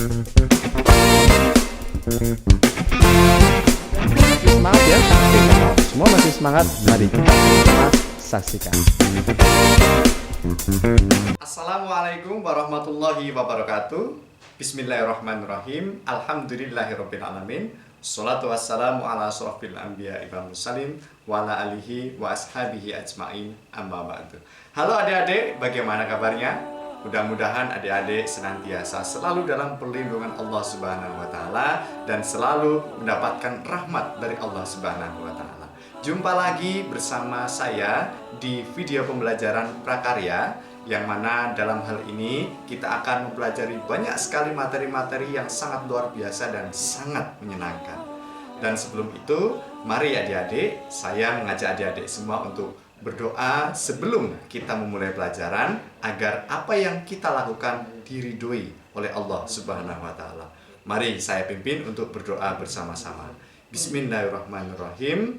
Semangat ya. Oke, kalau semua masih semangat, mari kita sama saksikan. Assalamualaikum warahmatullahi wabarakatuh. Bismillahirrahmanirrahim. Alhamdulillahirrabbilalamin. Assalatu wassalamu ala asrofil anbiya wal mursalin wa ala alihi wa ashabihi ajma'in, amma ba'du. Halo adik-adik, bagaimana kabarnya? Mudah-mudahan adik-adik senantiasa selalu dalam perlindungan Allah Subhanahu wa taala dan selalu mendapatkan rahmat dari Allah Subhanahu wa taala. Jumpa lagi bersama saya di video pembelajaran prakarya, yang mana dalam hal ini kita akan mempelajari banyak sekali materi-materi yang sangat luar biasa dan sangat menyenangkan. Dan sebelum itu, mari adik-adik, saya mengajak adik-adik semua untuk berdoa sebelum kita memulai pelajaran, agar apa yang kita lakukan diridhoi oleh Allah Subhanahu wa taala. Mari saya pimpin untuk berdoa bersama-sama. Bismillahirrahmanirrahim.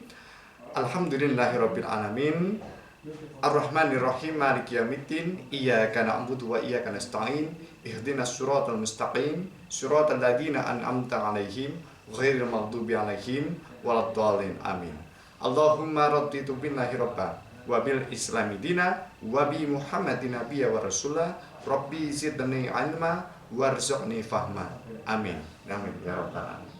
Alhamdulillahirabbil alamin. Ar-Rahmanir-Rahim, Maliki yaumiddin. Iyyaka na'budu wa iyyaka nasta'in. Ihdinas siratal mustaqim, siratal ladzina an'amta 'alaihim ghairil maghdubi 'alaihim waladdallin. Amin. Allahumma raditu billahi rabba wa bil islami dina wa bi Muhammadin nabiyya wa rasulah. Rabbi zidni ilma warzuqni fahma. Amin. Amin ya rabbal alamin.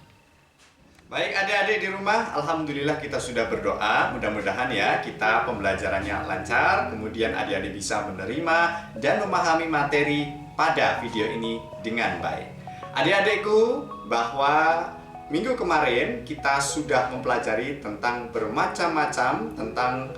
Baik adik-adik di rumah, alhamdulillah kita sudah berdoa. Mudah-mudahan ya kita pembelajarannya lancar, kemudian adik-adik bisa menerima dan memahami materi pada video ini dengan baik. Adik-adikku, bahwa minggu kemarin kita sudah mempelajari tentang bermacam-macam tentang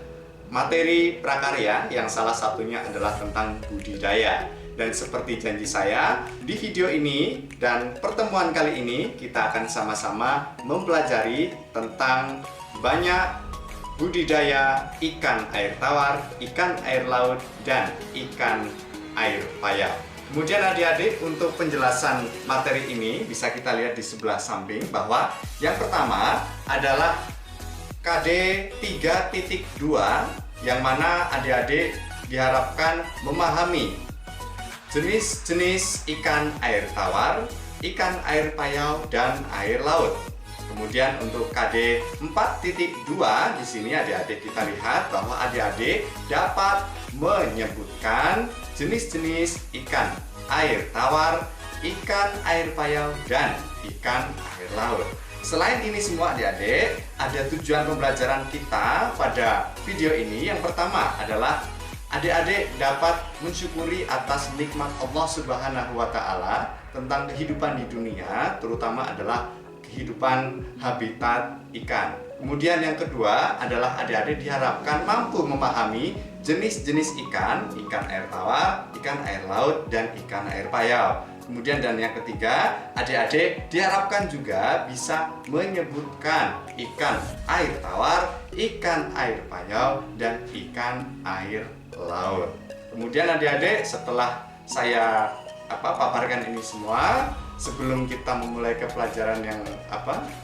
materi prakarya, yang salah satunya adalah tentang budidaya. Dan seperti janji saya, di video ini dan pertemuan kali ini kita akan sama-sama mempelajari tentang banyak budidaya ikan air tawar, ikan air laut, dan ikan air payau. Kemudian adik-adik, untuk penjelasan materi ini bisa kita lihat di sebelah samping bahwa yang pertama adalah KD 3.2, yang mana adik-adik diharapkan memahami jenis-jenis ikan air tawar, ikan air payau, dan air laut. Kemudian untuk KD 4.2 di sini adik-adik kita lihat bahwa adik-adik dapat menyebutkan jenis-jenis ikan air tawar, ikan air payau, dan ikan air laut. Selain ini semua adik-adik, ada tujuan pembelajaran kita pada video ini. Yang pertama adalah adik-adik dapat mensyukuri atas nikmat Allah Subhanahu wa taala tentang kehidupan di dunia, terutama adalah kehidupan habitat ikan. Kemudian yang kedua adalah adik-adik diharapkan mampu memahami jenis-jenis ikan, ikan air tawar, ikan air laut, dan ikan air payau. Kemudian dan yang ketiga, adik-adik diharapkan juga bisa menyebutkan ikan air tawar, ikan air payau, dan ikan air laut. Kemudian adik-adik, setelah saya paparkan ini semua, sebelum kita memulai ke pelajaran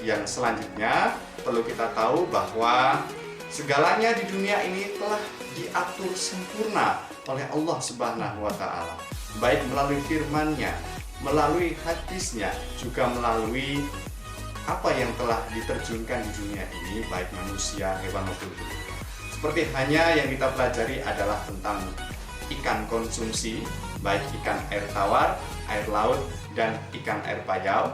yang selanjutnya, perlu kita tahu bahwa segalanya di dunia ini telah diatur sempurna oleh Allah Subhanahu wa taala, baik melalui firman-Nya, melalui hadisnya, juga melalui apa yang telah diterjunkan di dunia ini, baik manusia, hewan maupun tumbuhan. Seperti hanya yang kita pelajari adalah tentang ikan konsumsi, baik ikan air tawar, air laut, dan ikan air payau.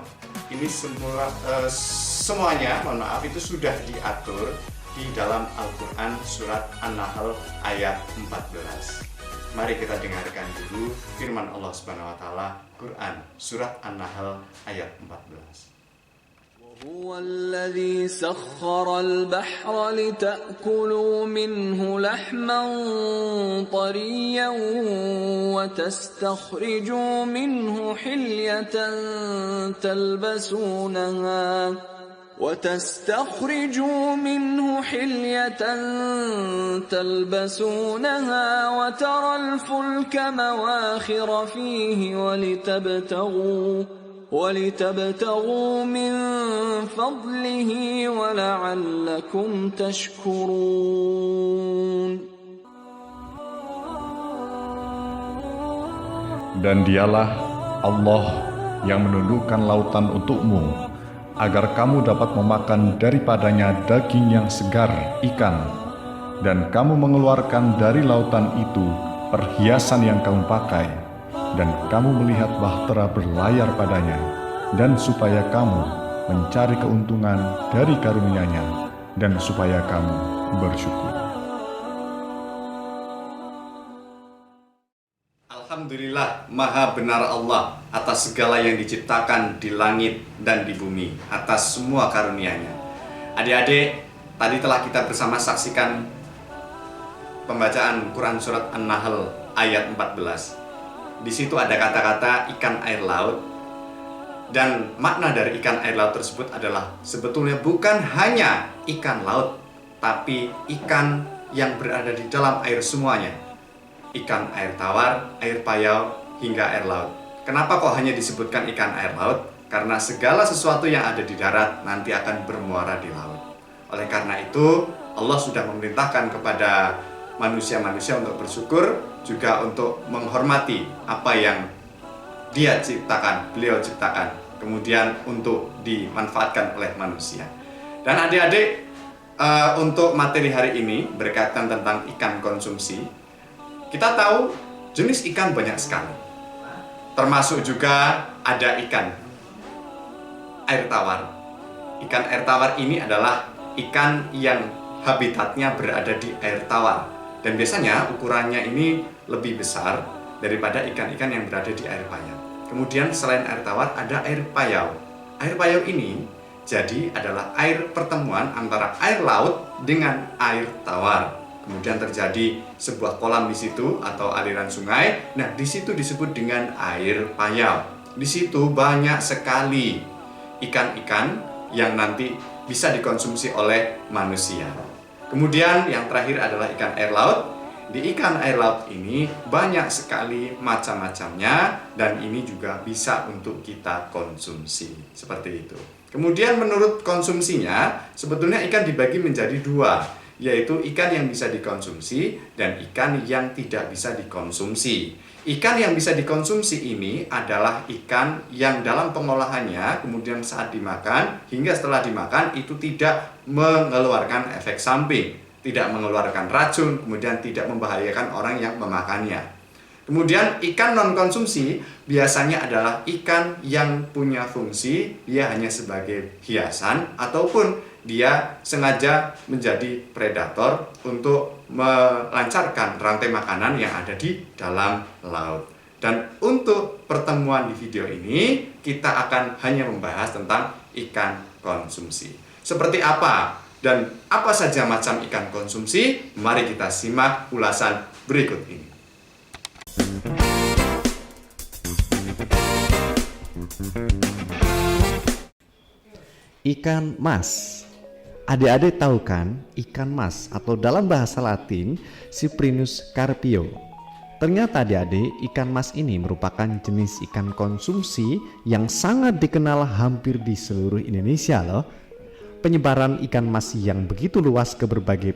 Ini semuanya, mohon maaf, itu sudah diatur di dalam Al-Quran surat An-Nahl ayat 14. Mari kita dengarkan dulu firman Allah Subhanahu wa taala, Quran surat An-Nahl ayat 14. هو الذي سخر البحر لتأكلوا منه لحما طريا وتستخرجوا منه حلية تلبسونها وترى الفلك مواخر فيه ولتبتغوا من فضله ولعلكم تشكرون. Dan dialah Allah yang menundukkan lautan untukmu, agar kamu dapat memakan daripadanya daging yang segar ikan, dan kamu mengeluarkan dari lautan itu perhiasan yang kamu pakai, dan kamu melihat bahtera berlayar padanya, dan supaya kamu mencari keuntungan dari karunia-Nya, dan supaya kamu bersyukur. Alhamdulillah, maha benar Allah atas segala yang diciptakan di langit dan di bumi, atas semua karunia-Nya. Adik-adik, tadi telah kita bersama saksikan pembacaan Quran Surat An-Nahl ayat 14. Di situ ada kata-kata ikan air laut, dan makna dari ikan air laut tersebut adalah sebetulnya bukan hanya ikan laut, tapi ikan yang berada di dalam air semuanya. Ikan air tawar, air payau, hingga air laut. Kenapa kok hanya disebutkan ikan air laut? Karena segala sesuatu yang ada di darat nanti akan bermuara di laut. Oleh karena itu, Allah sudah memerintahkan kepada manusia-manusia untuk bersyukur, juga untuk menghormati apa yang Dia ciptakan, beliau ciptakan, kemudian untuk dimanfaatkan oleh manusia. Dan adik-adik, untuk materi hari ini berkaitan tentang ikan konsumsi, kita tahu jenis ikan banyak sekali, termasuk juga ada ikan air tawar. Ikan air tawar ini adalah ikan yang habitatnya berada di air tawar, dan biasanya ukurannya ini lebih besar daripada ikan-ikan yang berada di air payau. Kemudian selain air tawar ada air payau. Air payau ini jadi adalah air pertemuan antara air laut dengan air tawar. Kemudian terjadi sebuah kolam di situ atau aliran sungai. Nah, di situ disebut dengan air payau. Di situ banyak sekali ikan-ikan yang nanti bisa dikonsumsi oleh manusia. Kemudian yang terakhir adalah ikan air laut. Di ikan air laut ini banyak sekali macam-macamnya, dan ini juga bisa untuk kita konsumsi. Seperti itu. Kemudian menurut konsumsinya, sebetulnya ikan dibagi menjadi dua, yaitu ikan yang bisa dikonsumsi dan ikan yang tidak bisa dikonsumsi. Ikan yang bisa dikonsumsi ini adalah ikan yang dalam pengolahannya, kemudian saat dimakan hingga setelah dimakan itu tidak mengeluarkan efek samping, tidak mengeluarkan racun, kemudian tidak membahayakan orang yang memakannya. Kemudian ikan non-konsumsi biasanya adalah ikan yang punya fungsi, dia hanya sebagai hiasan ataupun dia sengaja menjadi predator untuk melancarkan rantai makanan yang ada di dalam laut. Dan untuk pertemuan di video ini, kita akan hanya membahas tentang ikan konsumsi. Seperti apa dan apa saja macam ikan konsumsi? Mari kita simak ulasan berikut ini. Ikan mas. Adik-adik tahu kan ikan mas atau dalam bahasa Latin Cyprinus carpio. Ternyata adik-adik, ikan mas ini merupakan jenis ikan konsumsi yang sangat dikenal hampir di seluruh Indonesia loh. Penyebaran ikan mas yang begitu luas ke berbagai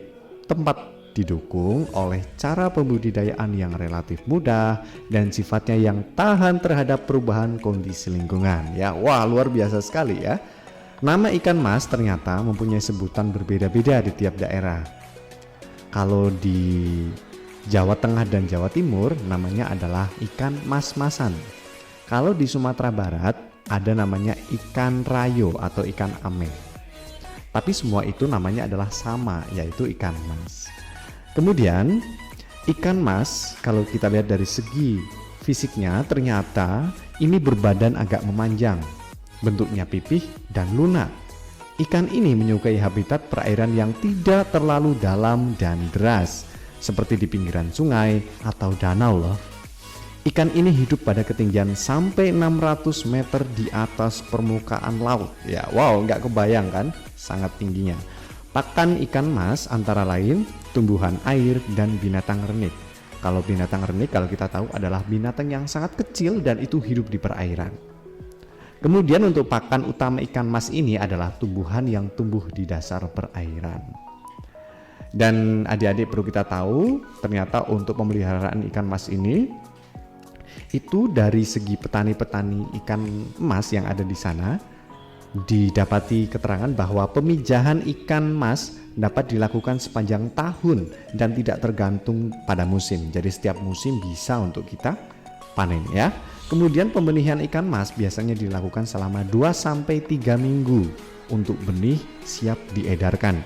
tempat didukung oleh cara pembudidayaan yang relatif mudah dan sifatnya yang tahan terhadap perubahan kondisi lingkungan. Ya, wah, luar biasa sekali ya. Nama ikan mas ternyata mempunyai sebutan berbeda-beda di tiap daerah. Kalau di Jawa Tengah dan Jawa Timur namanya adalah ikan mas-masan. Kalau di Sumatera Barat ada namanya ikan rayo atau ikan ame. Tapi semua itu namanya adalah sama, yaitu ikan mas. Kemudian ikan mas kalau kita lihat dari segi fisiknya ternyata ini berbadan agak memanjang, bentuknya pipih dan lunak. Ikan ini menyukai habitat perairan yang tidak terlalu dalam dan deras, seperti di pinggiran sungai atau danau loh. Ikan ini hidup pada ketinggian sampai 600 meter di atas permukaan laut. Ya, wow, nggak kebayang kan, sangat tingginya. Pakan ikan mas antara lain tumbuhan air dan binatang renik. Kalau binatang renik kalau kita tahu adalah binatang yang sangat kecil dan itu hidup di perairan. Kemudian untuk pakan utama ikan mas ini adalah tumbuhan yang tumbuh di dasar perairan. Dan adik-adik perlu kita tahu, ternyata untuk pemeliharaan ikan mas ini Itu dari segi petani-petani ikan emas yang ada di sana, didapati keterangan bahwa pemijahan ikan mas dapat dilakukan sepanjang tahun dan tidak tergantung pada musim. Jadi setiap musim bisa untuk kita panen ya. Kemudian pembenihan ikan mas biasanya dilakukan selama 2-3 minggu untuk benih siap diedarkan.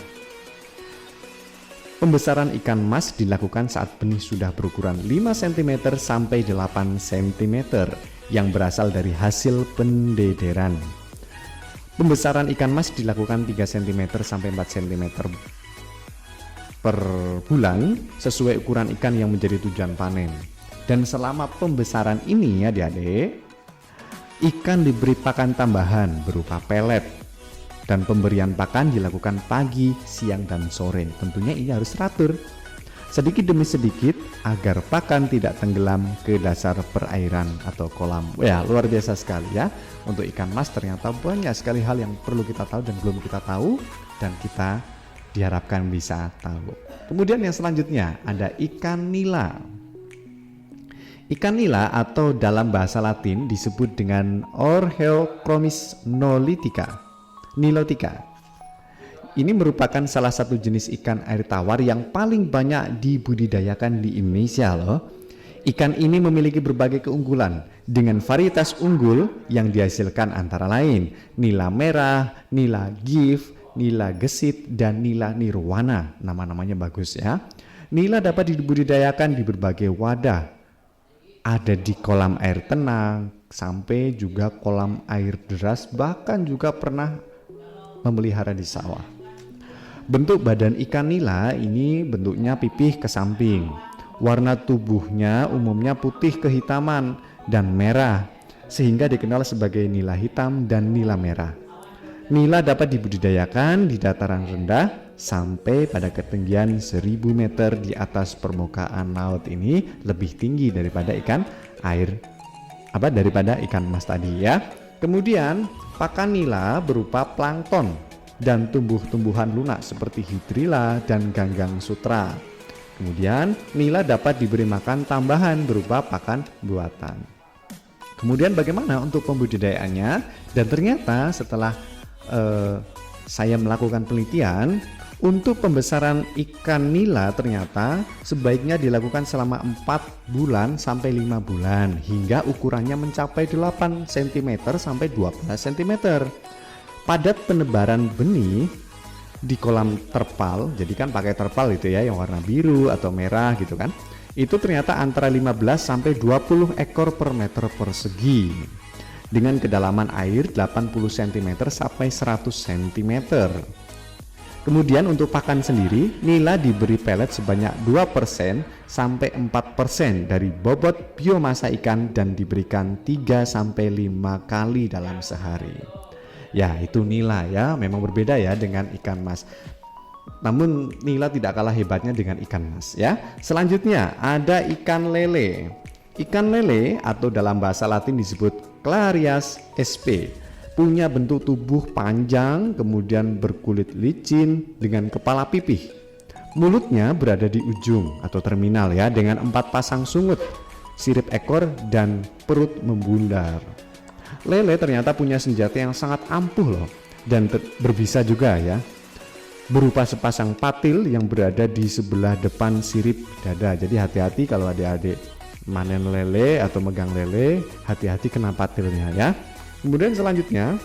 Pembesaran ikan mas dilakukan saat benih sudah berukuran 5 cm sampai 8 cm yang berasal dari hasil pendederan. Pembesaran ikan mas dilakukan 3 cm sampai 4 cm per bulan sesuai ukuran ikan yang menjadi tujuan panen. Dan selama pembesaran ini adik-adik, ikan diberi pakan tambahan berupa pelet. Dan pemberian pakan dilakukan pagi, siang, dan sore. Tentunya ini harus teratur sedikit demi sedikit agar pakan tidak tenggelam ke dasar perairan atau kolam. Ya, luar biasa sekali ya. Untuk ikan mas ternyata banyak sekali hal yang perlu kita tahu dan belum kita tahu, dan kita diharapkan bisa tahu. Kemudian yang selanjutnya ada ikan nila. Ikan nila atau dalam bahasa Latin disebut dengan Orheochromis nilotica. Ini merupakan salah satu jenis ikan air tawar yang paling banyak dibudidayakan di Indonesia loh. Ikan ini memiliki berbagai keunggulan dengan varietas unggul yang dihasilkan antara lain nila merah, nila gift, nila gesit, dan nila nirwana. Nama-namanya bagus ya. Nila dapat dibudidayakan di berbagai wadah. Ada di kolam air tenang sampai juga kolam air deras, bahkan juga pernah memelihara di sawah. Bentuk badan ikan nila ini bentuknya pipih ke samping. Warna tubuhnya umumnya putih kehitaman dan merah, sehingga dikenal sebagai nila hitam dan nila merah. Nila dapat dibudidayakan di dataran rendah sampai pada ketinggian 1000 meter di atas permukaan laut. Ini lebih tinggi daripada ikan mas tadi ya. Kemudian pakan nila berupa plankton dan tumbuh-tumbuhan lunak seperti hidrilla dan ganggang sutra. Kemudian nila dapat diberi makan tambahan berupa pakan buatan. Kemudian bagaimana untuk pembudidayaannya? Dan ternyata setelah saya melakukan penelitian, untuk pembesaran ikan nila ternyata sebaiknya dilakukan selama 4 bulan sampai 5 bulan hingga ukurannya mencapai 8 cm sampai 12 cm. Padat penebaran benih di kolam terpal, jadi kan pakai terpal itu ya yang warna biru atau merah gitu kan. Itu ternyata antara 15 sampai 20 ekor per meter persegi. Dengan kedalaman air 80 cm sampai 100 cm. Kemudian untuk pakan sendiri, nila diberi pelet sebanyak 2% sampai 4% dari bobot biomasa ikan dan diberikan 3 sampai 5 kali dalam sehari. Ya, itu nila ya, memang berbeda ya dengan ikan mas. Namun nila tidak kalah hebatnya dengan ikan mas ya. Selanjutnya ada ikan lele. Ikan lele atau dalam bahasa Latin disebut Clarias sp. Punya bentuk tubuh panjang, kemudian berkulit licin dengan kepala pipih. Mulutnya berada di ujung atau terminal ya, dengan 4 pasang sungut, sirip ekor, dan perut membundar. Lele ternyata punya senjata yang sangat ampuh loh, dan berbisa juga ya, berupa sepasang patil yang berada di sebelah depan sirip dada. Jadi hati-hati kalau adik-adik manen lele atau megang lele, hati-hati kena patilnya ya. Kemudian selanjutnya,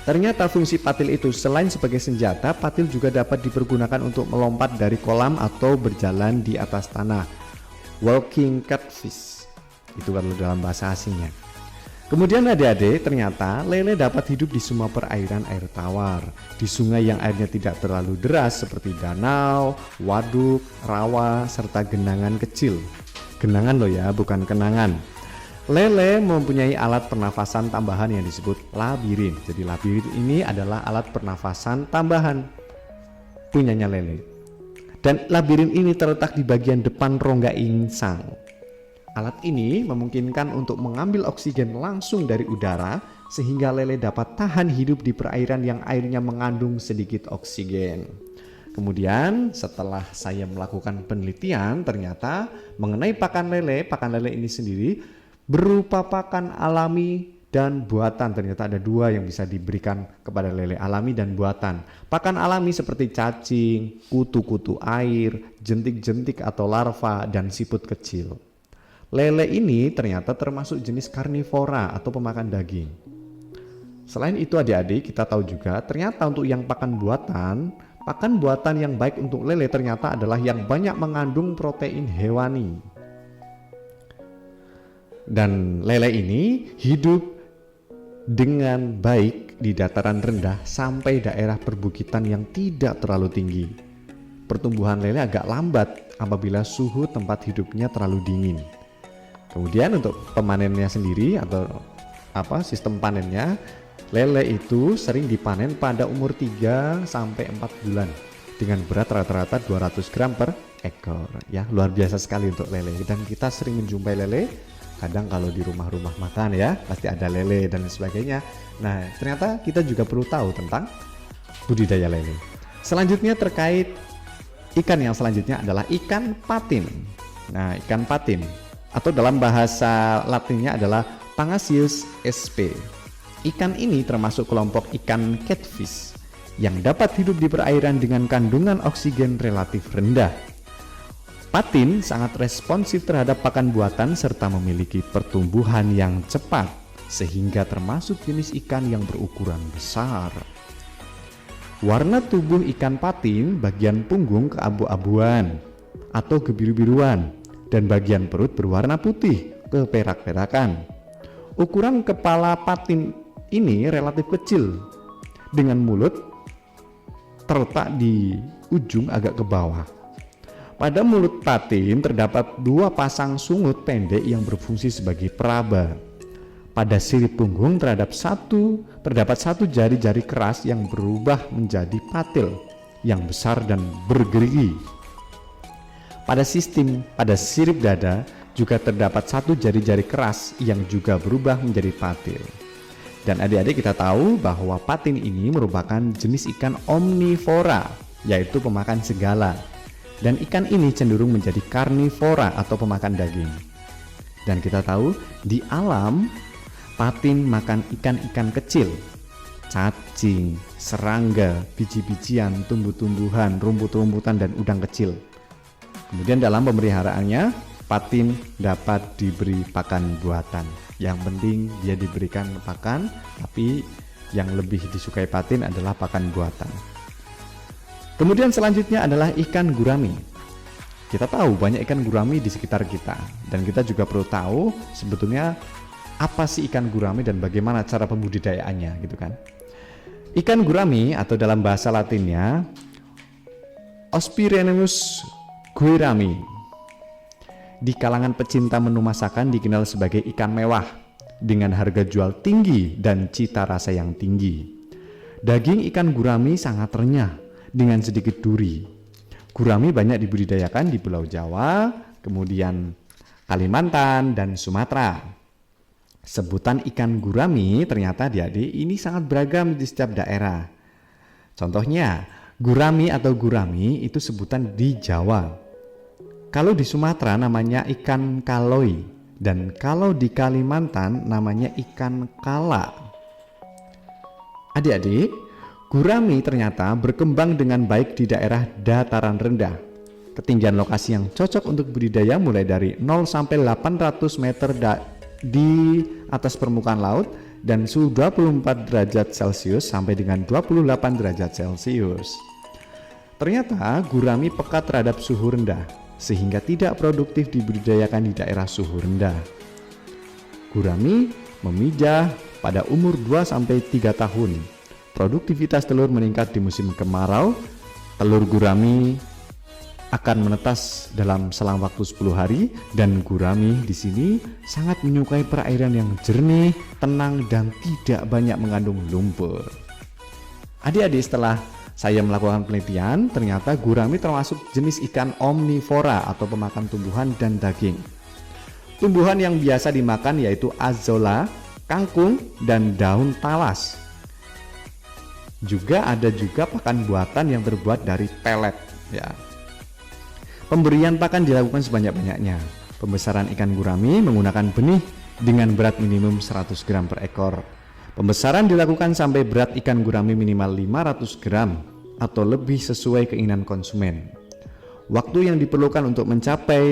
ternyata fungsi patil itu selain sebagai senjata, patil juga dapat dipergunakan untuk melompat dari kolam atau berjalan di atas tanah. Walking catfish, itu kalau dalam bahasa asingnya. Kemudian adik-adik, ternyata lele dapat hidup di semua perairan air tawar, di sungai yang airnya tidak terlalu deras seperti danau, waduk, rawa, serta genangan kecil. Genangan loh ya, bukan kenangan. Lele mempunyai alat pernafasan tambahan yang disebut labirin. Jadi labirin ini adalah alat pernafasan tambahan punyanya lele. Dan labirin ini terletak di bagian depan rongga insang. Alat ini memungkinkan untuk mengambil oksigen langsung dari udara sehingga lele dapat tahan hidup di perairan yang airnya mengandung sedikit oksigen. Kemudian setelah saya melakukan penelitian, ternyata mengenai pakan lele ini sendiri berupa pakan alami dan buatan. Ternyata ada dua yang bisa diberikan kepada lele, alami dan buatan. Pakan alami seperti cacing, kutu-kutu air, jentik-jentik atau larva, dan siput kecil. Lele ini ternyata termasuk jenis karnivora atau pemakan daging. Selain itu adik-adik, kita tahu juga ternyata untuk yang pakan buatan yang baik untuk lele ternyata adalah yang banyak mengandung protein hewani. Dan lele ini hidup dengan baik di dataran rendah sampai daerah perbukitan yang tidak terlalu tinggi. Pertumbuhan lele agak lambat apabila suhu tempat hidupnya terlalu dingin. Kemudian untuk pemanennya sendiri atau sistem panennya, lele itu sering dipanen pada umur 3 sampai 4 bulan dengan berat rata-rata 200 gram per ekor. Ya, luar biasa sekali untuk lele, dan kita sering menjumpai lele kadang kalau di rumah-rumah makan ya, pasti ada lele dan sebagainya. Nah, ternyata kita juga perlu tahu tentang budidaya lele. Selanjutnya terkait ikan yang selanjutnya adalah ikan patin. Nah, ikan patin atau dalam bahasa Latinnya adalah Pangasius sp. Ikan ini termasuk kelompok ikan catfish yang dapat hidup di perairan dengan kandungan oksigen relatif rendah. Patin sangat responsif terhadap pakan buatan serta memiliki pertumbuhan yang cepat, sehingga termasuk jenis ikan yang berukuran besar. Warna tubuh ikan patin bagian punggung keabu-abuan atau kebiru-biruan, dan bagian perut berwarna putih keperak-perakan. Ukuran kepala patin ini relatif kecil dengan mulut terletak di ujung agak ke bawah. Pada mulut patin terdapat 2 pasang sungut pendek yang berfungsi sebagai peraba. Pada sirip punggung terdapat satu jari-jari keras yang berubah menjadi patil yang besar dan bergerigi. Pada sirip dada juga terdapat 1 jari-jari keras yang juga berubah menjadi patil. Dan adik-adik, kita tahu bahwa patin ini merupakan jenis ikan omnivora, yaitu pemakan segala. Dan ikan ini cenderung menjadi karnivora atau pemakan daging. Dan kita tahu di alam patin makan ikan-ikan kecil, cacing, serangga, biji-bijian, tumbuh-tumbuhan, rumput-rumputan, dan udang kecil. Kemudian dalam pemeliharaannya, patin dapat diberi pakan buatan. Yang penting dia diberikan pakan, tapi yang lebih disukai patin adalah pakan buatan. Kemudian selanjutnya adalah ikan gurami. Kita tahu banyak ikan gurami di sekitar kita, dan kita juga perlu tahu sebetulnya apa sih ikan gurami dan bagaimana cara pembudidayaannya, gitu kan. Ikan gurami atau dalam bahasa Latinnya Ospirenimus guirami, di kalangan pecinta menu masakan dikenal sebagai ikan mewah dengan harga jual tinggi dan cita rasa yang tinggi. Daging ikan gurami sangat renyah dengan sedikit duri. Gurami banyak dibudidayakan di Pulau Jawa, kemudian Kalimantan, dan Sumatera. Sebutan ikan gurami ternyata adik-adik ini sangat beragam di setiap daerah. Contohnya, gurami atau gurami itu sebutan di Jawa. Kalau di Sumatera namanya ikan kaloi, dan kalau di Kalimantan namanya ikan kala. Adik-adik, gurami ternyata berkembang dengan baik di daerah dataran rendah. Ketinggian lokasi yang cocok untuk budidaya mulai dari 0 sampai 800 meter di atas permukaan laut dan suhu 24 derajat Celcius sampai dengan 28 derajat Celcius. Ternyata gurami peka terhadap suhu rendah, sehingga tidak produktif dibudidayakan di daerah suhu rendah. Gurami memijah pada umur 2-3 tahun. Produktivitas telur meningkat di musim kemarau. Telur gurami akan menetas dalam selang waktu 10 hari, dan gurami di sini sangat menyukai perairan yang jernih, tenang, dan tidak banyak mengandung lumpur. Adik-adik, setelah saya melakukan penelitian, ternyata gurami termasuk jenis ikan omnivora atau pemakan tumbuhan dan daging. Tumbuhan yang biasa dimakan yaitu azolla, kangkung, dan daun talas. Juga ada pakan buatan yang terbuat dari pelet. Ya. Pemberian pakan dilakukan sebanyak-banyaknya. Pembesaran ikan gurami menggunakan benih dengan berat minimum 100 gram per ekor. Pembesaran dilakukan sampai berat ikan gurami minimal 500 gram atau lebih sesuai keinginan konsumen. Waktu yang diperlukan untuk mencapai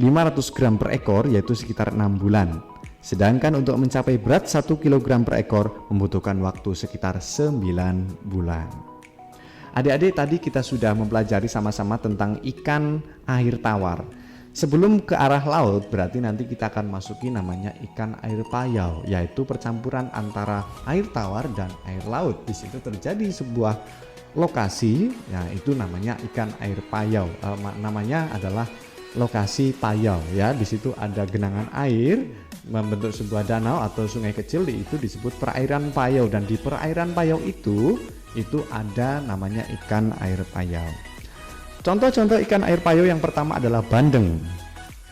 500 gram per ekor yaitu sekitar 6 bulan. Sedangkan untuk mencapai berat 1 kg per ekor membutuhkan waktu sekitar 9 bulan. Adik-adik, tadi kita sudah mempelajari sama-sama tentang ikan air tawar. Sebelum ke arah laut, berarti nanti kita akan masuki namanya ikan air payau, yaitu percampuran antara air tawar dan air laut. Di situ terjadi sebuah lokasi, ya itu namanya ikan air payau. Namanya adalah lokasi payau, ya. Di situ ada genangan air membentuk sebuah danau atau sungai kecil, itu disebut perairan payau, dan di perairan payau itu ada namanya ikan air payau. Contoh-contoh ikan air payau yang pertama adalah bandeng,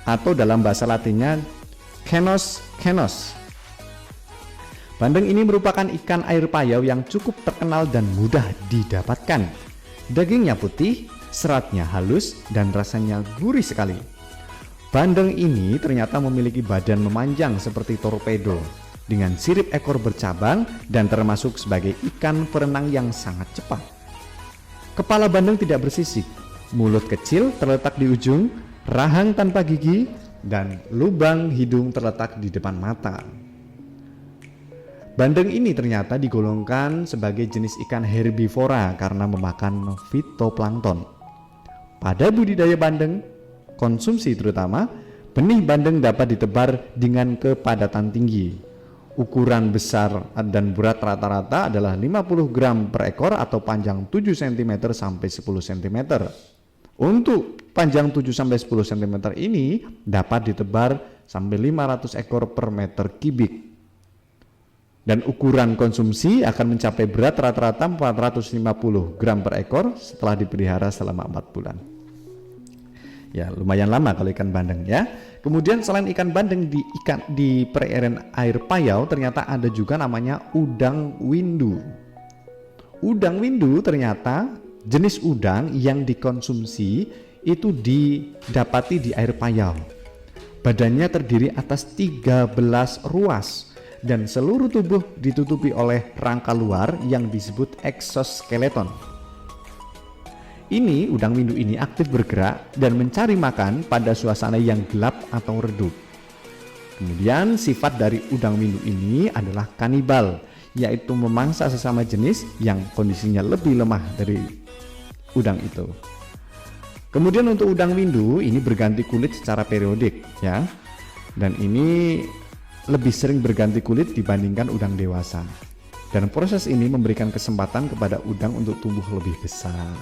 atau dalam bahasa latinnya Kenos. Bandeng ini merupakan ikan air payau yang cukup terkenal dan mudah didapatkan. Dagingnya putih, seratnya halus, dan rasanya gurih sekali. Bandeng ini ternyata memiliki badan memanjang seperti torpedo, dengan sirip ekor bercabang dan termasuk sebagai ikan perenang yang sangat cepat. Kepala bandeng tidak bersisik, mulut kecil terletak di ujung, rahang tanpa gigi, dan lubang hidung terletak di depan mata. Bandeng ini ternyata digolongkan sebagai jenis ikan herbivora karena memakan fitoplankton. Pada budidaya bandeng, konsumsi terutama, benih bandeng dapat ditebar dengan kepadatan tinggi. Ukuran besar dan berat rata-rata adalah 50 gram per ekor atau panjang 7 cm sampai 10 cm. Untuk panjang 7 sampai 10 cm ini dapat ditebar sampai 500 ekor per meter kubik. Dan ukuran konsumsi akan mencapai berat rata-rata 450 gram per ekor setelah dipelihara selama 4 bulan. Ya, lumayan lama kalau ikan bandeng, ya. Kemudian selain ikan bandeng di perairan air payau, ternyata ada juga namanya udang windu. Udang windu ternyata jenis udang yang dikonsumsi itu didapati di air payau. Badannya terdiri atas 13 ruas dan seluruh tubuh ditutupi oleh rangka luar yang disebut exoskeleton. Ini udang windu ini aktif bergerak dan mencari makan pada suasana yang gelap atau redup. Kemudian sifat dari udang windu ini adalah kanibal, yaitu memangsa sesama jenis yang kondisinya lebih lemah dari udang itu. Kemudian untuk udang windu ini berganti kulit secara periodik, ya. Dan ini lebih sering berganti kulit dibandingkan udang dewasa. Dan proses ini memberikan kesempatan kepada udang untuk tumbuh lebih besar.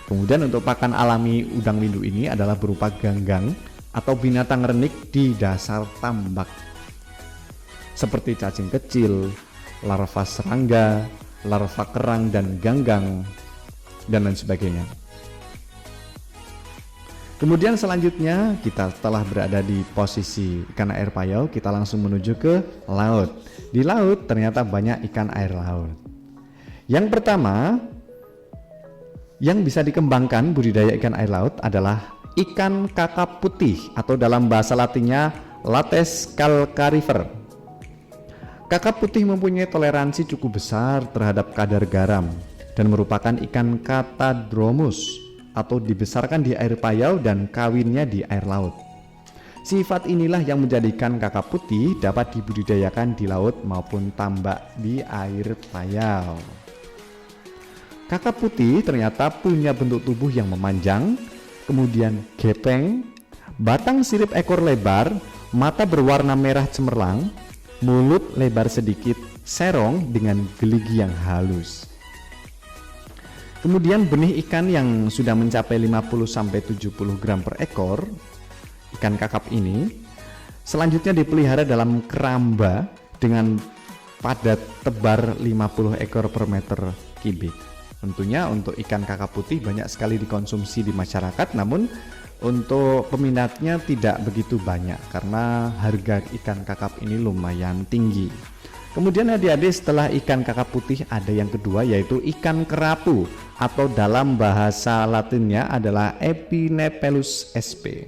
Kemudian untuk pakan alami udang windu ini adalah berupa ganggang atau binatang renik di dasar tambak seperti cacing kecil, larva serangga, larva kerang dan ganggang, dan lain sebagainya. Kemudian selanjutnya kita setelah berada di posisi ikan air payau, kita langsung menuju ke laut. Di laut ternyata banyak ikan air laut. Yang pertama yang bisa dikembangkan budidaya ikan air laut adalah ikan kakap putih atau dalam bahasa latinnya Lates calcarifer. Kakap putih mempunyai toleransi cukup besar terhadap kadar garam dan merupakan ikan Catadromus atau dibesarkan di air payau dan kawinnya di air laut. Sifat inilah yang menjadikan kakap putih dapat dibudidayakan di laut maupun tambak di air payau. Kakap putih ternyata punya bentuk tubuh yang memanjang, kemudian gepeng, batang sirip ekor lebar, mata berwarna merah cemerlang, mulut lebar sedikit, serong dengan geligi yang halus. Kemudian benih ikan yang sudah mencapai 50-70 gram per ekor, ikan kakap ini selanjutnya dipelihara dalam keramba dengan padat tebar 50 ekor per meter kubik. Tentunya untuk ikan kakap putih banyak sekali dikonsumsi di masyarakat, namun untuk peminatnya tidak begitu banyak karena harga ikan kakap ini lumayan tinggi. Kemudian adik-adik, setelah ikan kakap putih ada yang kedua yaitu ikan kerapu atau dalam bahasa latinnya adalah Epinephelus sp.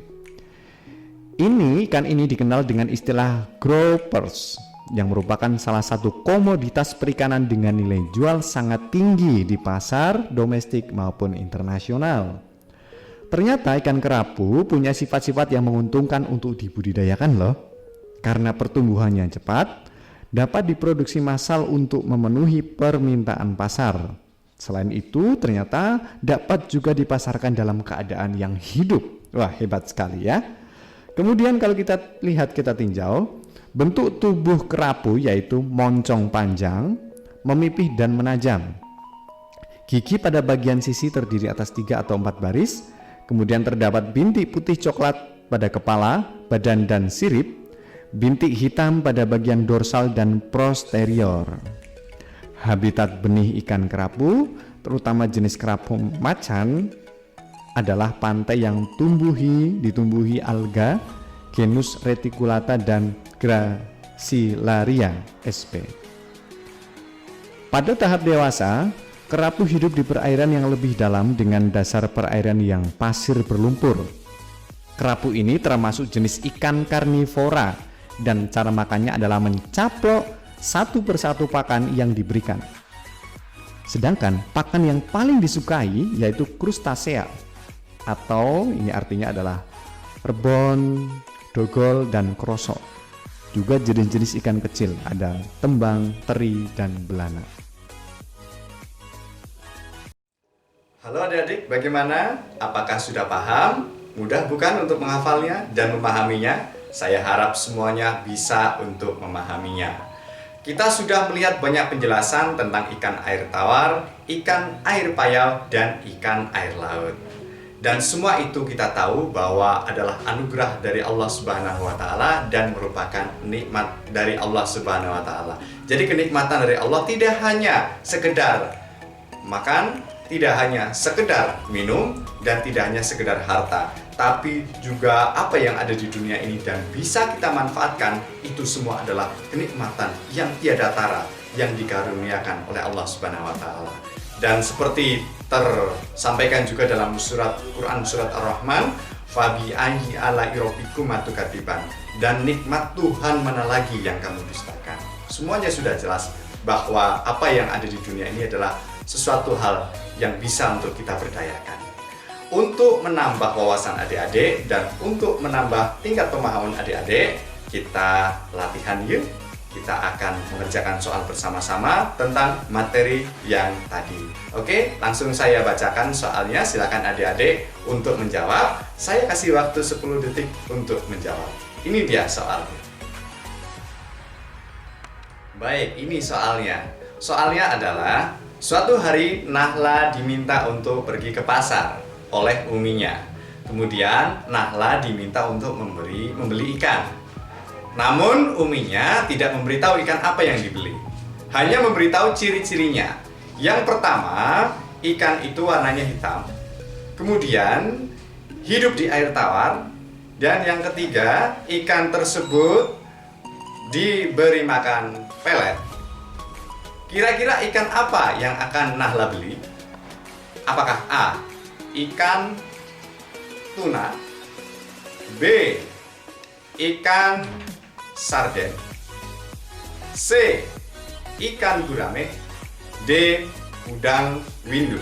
Ikan ini dikenal dengan istilah groupers yang merupakan salah satu komoditas perikanan dengan nilai jual sangat tinggi di pasar domestik maupun internasional. Ternyata ikan kerapu punya sifat-sifat yang menguntungkan untuk dibudidayakan loh. Karena pertumbuhannya cepat, dapat diproduksi massal untuk memenuhi permintaan pasar. Selain itu, ternyata dapat juga dipasarkan dalam keadaan yang hidup. Wah, hebat sekali ya. Kemudian kalau kita lihat, kita tinjau, bentuk tubuh kerapu yaitu moncong panjang, memipih dan menajam. Gigi pada bagian sisi terdiri atas 3 atau 4 baris, kemudian terdapat bintik putih coklat pada kepala, badan dan sirip, bintik hitam pada bagian dorsal dan posterior. Habitat benih ikan kerapu, terutama jenis kerapu macan, adalah pantai yang ditumbuhi alga, genus Reticulata dan Gracilaria sp. Pada tahap dewasa, kerapu hidup di perairan yang lebih dalam dengan dasar perairan yang pasir berlumpur. Kerapu ini termasuk jenis ikan karnivora dan cara makannya adalah mencaplok satu persatu pakan yang diberikan. Sedangkan pakan yang paling disukai yaitu krustasea, atau ini artinya adalah rebon, dogol, dan krosok. Juga jenis-jenis ikan kecil, ada tembang, teri, dan belana. Halo adik-adik, bagaimana? Apakah sudah paham? Mudah bukan untuk menghafalnya dan memahaminya? Saya harap semuanya bisa untuk memahaminya. Kita sudah melihat banyak penjelasan tentang ikan air tawar, ikan air payau, dan ikan air laut. Dan semua itu kita tahu bahwa adalah anugerah dari Allah Subhanahu wa taala dan merupakan nikmat dari Allah Subhanahu wa taala. Jadi kenikmatan dari Allah tidak hanya sekedar makan, tidak hanya sekedar minum, dan tidak hanya sekedar harta, tapi juga apa yang ada di dunia ini dan bisa kita manfaatkan. Itu semua adalah kenikmatan yang tiada tara yang dikaruniakan oleh Allah Subhanahu wa taala. Dan seperti tersampaikan juga dalam surat Quran surat Ar-Rahman, fabi ayyi ala rabbikum tukadiban, dan nikmat Tuhan mana lagi yang kamu dustakan. Semuanya sudah jelas bahwa apa yang ada di dunia ini adalah sesuatu hal yang bisa untuk kita berdayakan. Untuk menambah wawasan adik-adik dan untuk menambah tingkat pemahaman adik-adik, kita latihan yuk. Kita akan mengerjakan soal bersama-sama tentang materi yang tadi. Oke, langsung saya bacakan soalnya. Silakan adik-adik untuk menjawab. Saya kasih waktu 10 detik untuk menjawab. Ini dia soalnya. Baik, ini soalnya. Soalnya adalah, suatu hari Nahla diminta untuk pergi ke pasar oleh uminya. Kemudian Nahla diminta untuk membeli ikan. Namun uminya tidak memberitahu ikan apa yang dibeli, hanya memberitahu ciri-cirinya. Yang pertama, ikan itu warnanya hitam, kemudian hidup di air tawar, dan yang ketiga, ikan tersebut diberi makan pelet. Kira-kira ikan apa yang akan Nahla beli? Apakah A, ikan tuna, B, ikan sarden, C, ikan gurame, D, udang windu?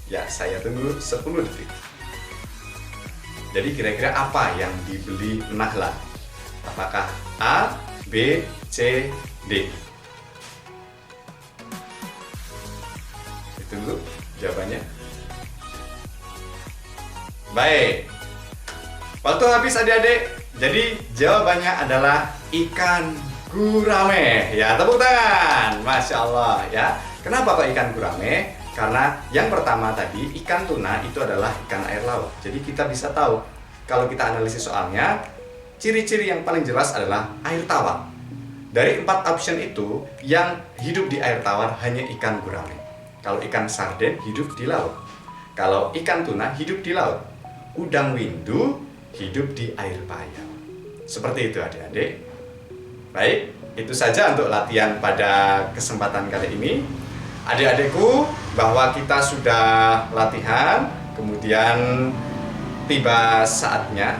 Ya, saya tunggu 10 detik. Jadi kira-kira apa yang dibeli Nahla? Apakah A, B, C, D? Ditunggu jawabannya. Baik, waktu habis adik-adik. Jadi jawabannya adalah ikan gurame. Ya, tepuk tangan. Masya Allah ya. Kenapa kok ikan gurame? Karena yang pertama tadi, ikan tuna itu adalah ikan air laut. Jadi kita bisa tahu, kalau kita analisis soalnya, ciri-ciri yang paling jelas adalah air tawar. Dari 4 option itu, yang hidup di air tawar hanya ikan gurame. Kalau ikan sarden hidup di laut. Kalau ikan tuna hidup di laut. Udang windu hidup di air payau. Seperti itu adik-adik. Baik, itu saja untuk latihan pada kesempatan kali ini. Adik-adikku, bahwa kita sudah latihan, kemudian tiba saatnya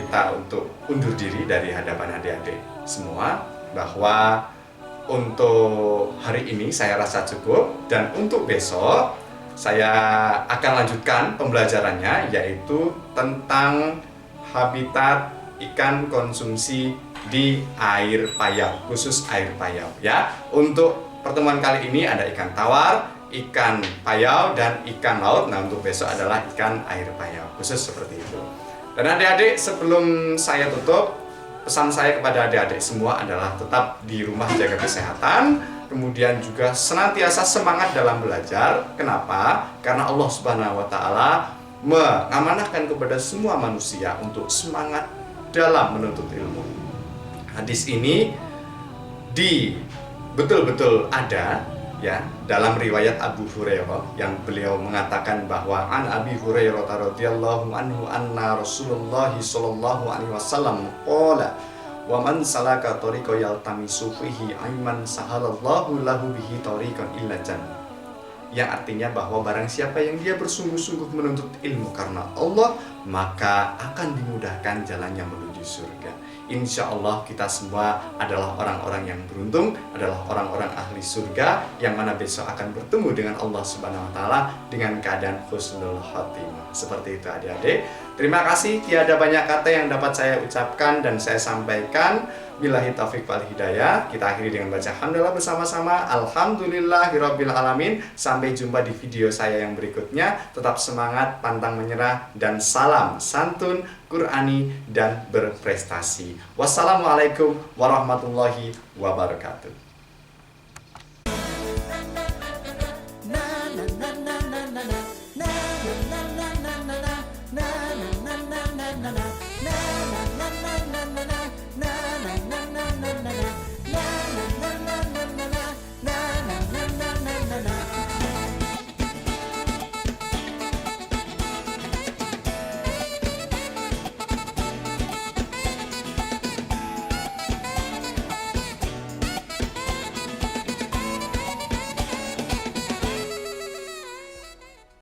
kita untuk undur diri dari hadapan adik-adik semua, bahwa untuk hari ini saya rasa cukup, dan untuk besok saya akan lanjutkan pembelajarannya, yaitu tentang habitat ikan konsumsi di air payau, khusus air payau ya. Untuk pertemuan kali ini ada ikan tawar, ikan payau, dan ikan laut. Nah, untuk besok adalah ikan air payau, khusus seperti itu. Dan adik-adik, sebelum saya tutup, pesan saya kepada adik-adik semua adalah tetap di rumah jaga kesehatan, kemudian juga senantiasa semangat dalam belajar. Kenapa? Karena Allah Subhanahu wa Ta'ala mengamanahkan kepada semua manusia untuk semangat dalam menuntut ilmu. Hadis ini betul-betul ada ya dalam riwayat Abu Hurairah, yang beliau mengatakan bahwa an Abi Hurairah radhiyallahu anhu anna Rasulullah sallallahu alaihi wasallam qala wa man salaka tariqa yaltamisu fihi ilman sahalallahu lahu bihi tariqan illa jannah, yang artinya bahwa barang siapa yang dia bersungguh-sungguh menuntut ilmu karena Allah, maka akan dimudahkan jalannya menuju surga. Insya Allah kita semua adalah orang-orang yang beruntung, adalah orang-orang ahli surga, yang mana besok akan bertemu dengan Allah Subhanahu wa Ta'ala dengan keadaan husnul khotimah. Seperti itu adik-adik. Terima kasih, tiada banyak kata yang dapat saya ucapkan dan saya sampaikan. Billahi taufiq wal hidayah. Kita akhiri dengan baca hamdalah bersama-sama. Alhamdulillahirabbil alamin. Sampai jumpa di video saya yang berikutnya. Tetap semangat, pantang menyerah, dan salam santun, Qur'ani, dan berprestasi. Wassalamualaikum warahmatullahi wabarakatuh.